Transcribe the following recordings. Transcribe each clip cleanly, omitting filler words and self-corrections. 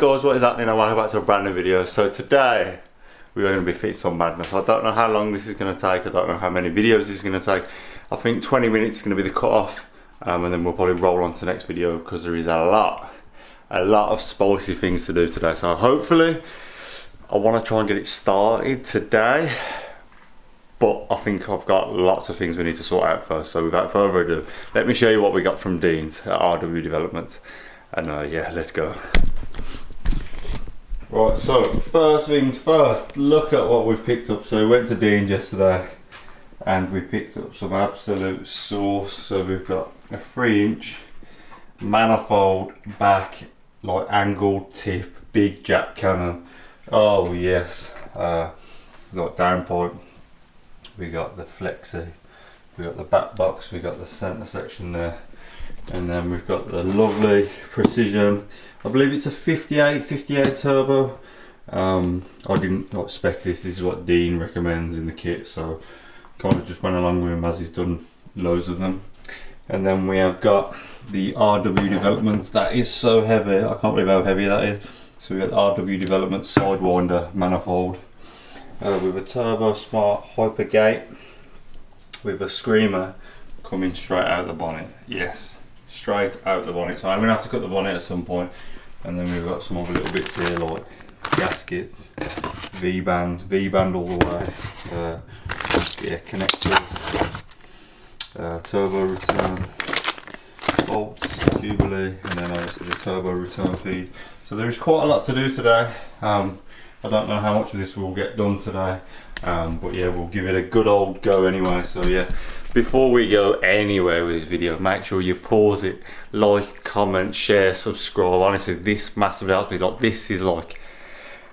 guys, what is happening? And welcome back to a brand new video. So today we're going to be fitting some madness. I don't know how long this is going to take, I don't know how many videos this is going to take. I think 20 minutes is going to be the cut off, and then we'll probably roll on to the next video because there is a lot of spicy things to do today. So hopefully I want to try and get it started today, but I think I've got lots of things we need to sort out first. So without further ado, let me show you what we got from Dean's at RW Development. And yeah, let's go. Right, so first things first, look at what we've picked up. So we went to Dean's yesterday and we picked up some absolute sauce. So we've got a 3-inch manifold back, like angled tip, big jack cannon. Oh yes, we got downpipe, we got the flexi, we got the back box, we got the centre section there. And then we've got the lovely precision, I believe it's a 58 turbo. I didn't spec this is what Dean recommends in the kit, so kind of just went along with him as he's done loads of them. And then we have got the RW Developments. That is so heavy, I can't believe how heavy that is. So we got the RW Development Sidewinder manifold with a Turbo Smart Hyper Gate with a screamer coming straight out of the bonnet. Yes, straight out the bonnet. So I'm gonna have to cut the bonnet at some point. And then we've got some other little bits here like gaskets, V-band all the way, yeah, connectors, turbo return, bolts, Jubilee, and then obviously the turbo return feed. So there is quite a lot to do today. I don't know how much of this will get done today, but yeah, we'll give it a good old go anyway. So yeah, before we go anywhere with this video, make sure you pause it, like, comment, share, subscribe. Honestly, this massively helps me. Like, this is like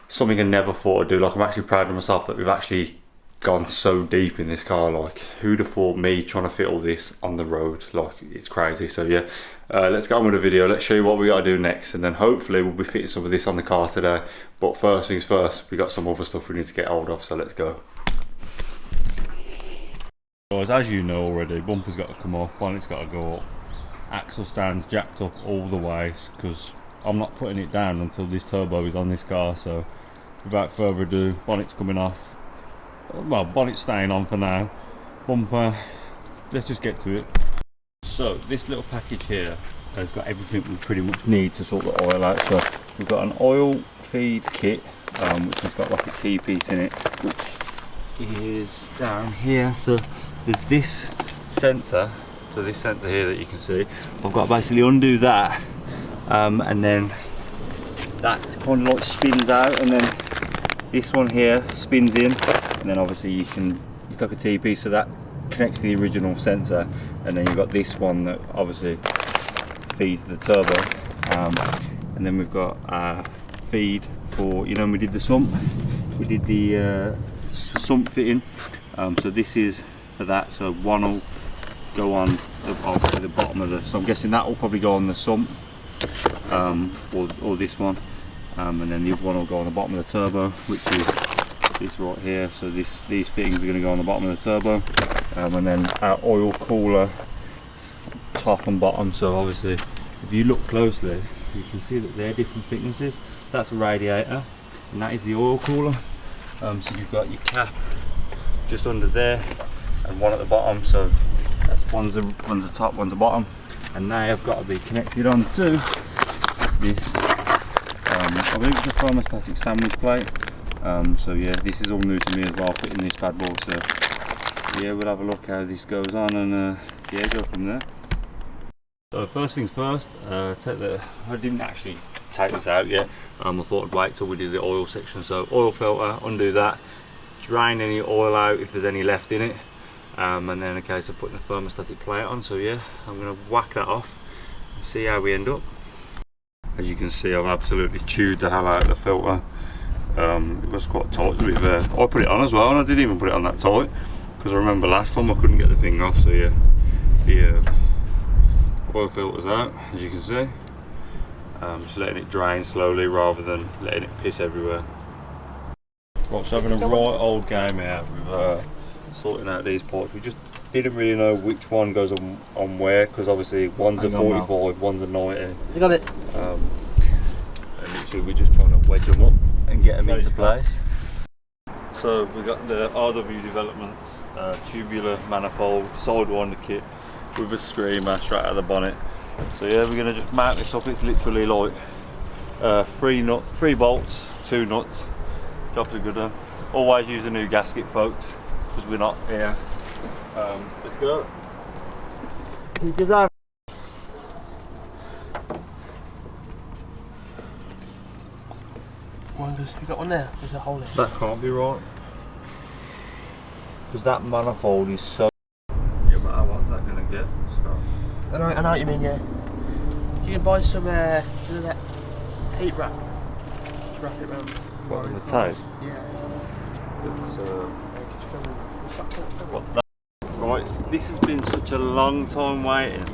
something I never thought I'd do. Like, I'm actually proud of myself that we've actually gone so deep in this car. Like, who'd have thought me trying to fit all this on the road? Like, it's crazy. So yeah, let's get on with the video. Let's show you what we got to do next, and then hopefully we'll be fitting some of this on the car today. But first things first, we got some other stuff we need to get hold of, so let's go. Guys, as you know already, bumper's got to come off, bonnet's got to go up, axle stands jacked up all the way, because I'm not putting it down until this turbo is on this car. So without further ado, bonnet's coming off. Well, bonnet's staying on for now. Bumper, let's just get to it. So this little package here has got everything we pretty much need to sort the oil out. So we've got an oil feed kit, which has got like a T-piece in it, which is down here. So there's this sensor, so this sensor here that you can see. I've got to basically undo that, and then that kind of like spins out, and then this one here spins in, and then obviously you take a T-piece, so that connects to the original sensor, and then you've got this one that obviously feeds the turbo, and then we've got a feed for, you know, when we did the sump, we did the sump fitting, so this is for that. So one will go on the bottom of the, so I'm guessing that will probably go on the sump, or this one, and then the other one will go on the bottom of the turbo, which is this right here. So these fittings are going to go on the bottom of the turbo, and then our oil cooler top and bottom. So obviously if you look closely you can see that they're different thicknesses. That's a radiator and that is the oil cooler. So you've got your cap just under there and one at the bottom, so that's one's the top, one's the bottom, and they have got to be connected onto this, I believe it's a thermostatic sandwich plate. So yeah, this is all new to me as well, fitting this bad boy. So yeah, we'll have a look how this goes on, and yeah, go from there. So first things first, I didn't actually take this out yet. I thought I'd wait till we do the oil section. So oil filter, undo that, drain any oil out if there's any left in it, and then in case of putting the thermostatic plate on. So yeah, I'm going to whack that off and see how we end up. As you can see, I've absolutely chewed the hell out of the filter. It was quite tight to be fair. I put it on as well, and I didn't even put it on that tight because I remember last time I couldn't get the thing off. So yeah, the oil filter's out, as you can see. Just letting it drain slowly rather than letting it piss everywhere. Right, so having a right old game out with sorting out these pipes. We just didn't really know which one goes on where, because obviously one's a 45, one's a 90. You got it. And literally we're just trying to wedge them up and get them into place. So we got the RW Developments tubular manifold sidewinder kit with a screamer straight out of the bonnet. So yeah, we're gonna just mount this up. It's literally like 3 bolts, 2 nuts. Job's a good one. Always use a new gasket, folks, because we're not here. Let's go. You got one there? There's a hole there. That can't be right. Because that manifold is so... Yeah, but what's that going to get, Scott? I know what you mean, yeah. You can buy some that heat wrap. Just wrap it around. What, the tape? Yeah. Right, this has been such a long time waiting,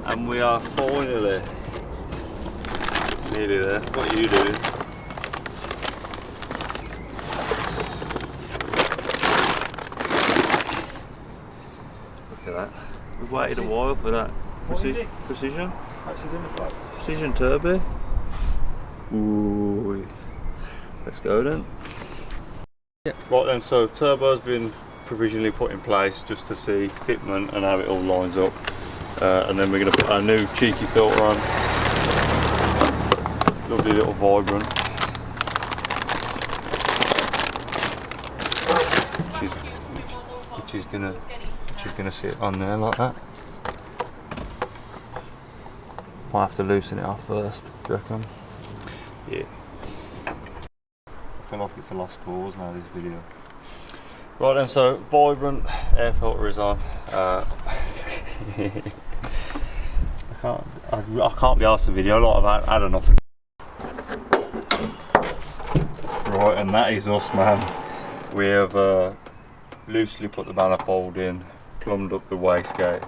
and we are finally nearly there. What are you doing? Look at that. We've waited a while for that. Precision? Precision turbo. Ooh. Let's go then. Yeah. Right then, so turbo's been provisionally put in place just to see fitment and how it all lines up. And then we're going to put our new cheeky filter on. Lovely little vibrant. Which is gonna sit on there like that. Might have to loosen it off first, do you reckon? Yeah. I feel like it's a lost cause now, this video. Right then, so vibrant air filter is on. I can't be asked to video, like I've had enough. Right, and that is us, man. We have loosely put the manifold in, plumbed up the wastegate.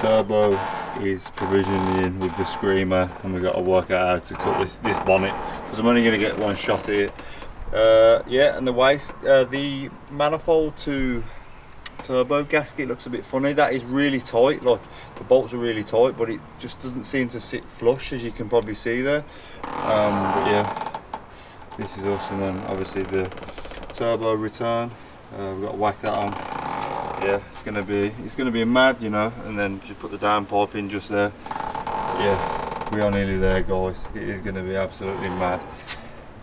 Turbo is provisioned in with the screamer, and we've got to work out how to cut this bonnet, because I'm only going to get one shot at it. Yeah, and the manifold to turbo gasket looks a bit funny. That is really tight, like the bolts are really tight, but it just doesn't seem to sit flush, as you can probably see there. But yeah, this is us, and then obviously the turbo return. We've got to whack that on. Yeah, it's gonna be mad, you know. And then just put the downpipe in just there. Yeah, we are nearly there, guys. It is gonna be absolutely mad.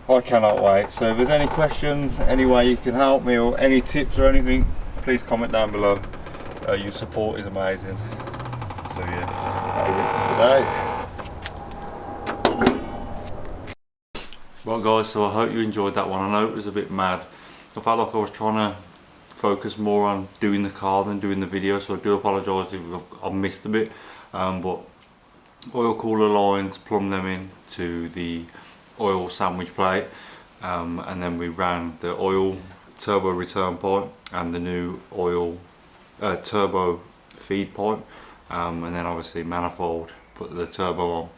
I cannot wait. So if there's any questions, any way you can help me, or any tips or anything, please comment down below. Your support is amazing. So yeah, that is it for today. Well guys, so I hope you enjoyed that one. I know it was a bit mad. I felt like I was trying to focus more on doing the car than doing the video, so I do apologise if I've missed a bit. But oil cooler lines, plumb them in to the oil sandwich plate, and then we ran the oil turbo return pipe and the new oil turbo feed pipe, and then obviously manifold, put the turbo on,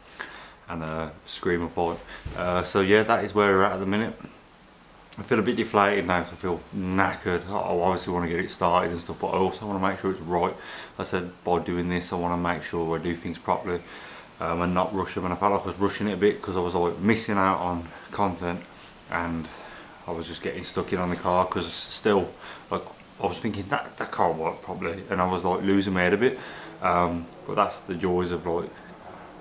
and a screamer pipe. So yeah, that is where we're at the minute. I feel a bit deflated now because I feel knackered. I obviously want to get it started and stuff, but I also want to make sure it's right. I said by doing this I want to make sure I do things properly, and not rush them, and I felt like I was rushing it a bit because I was like missing out on content, and I was just getting stuck in on the car because still, like, I was thinking that can't work properly, and I was like losing my head a bit. But that's the joys of like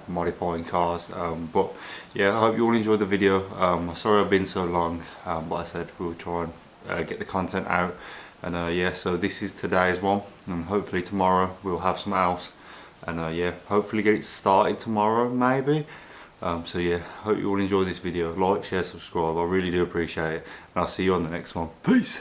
modifying cars. But yeah, I hope you all enjoyed the video. Sorry I've been so long, but I said we'll try and get the content out, and yeah, so this is today's one, and hopefully tomorrow we'll have some else, and yeah, hopefully get it started tomorrow maybe. So yeah, hope you all enjoy this video. Like, share, subscribe, I really do appreciate it, and I'll see you on the next one. Peace.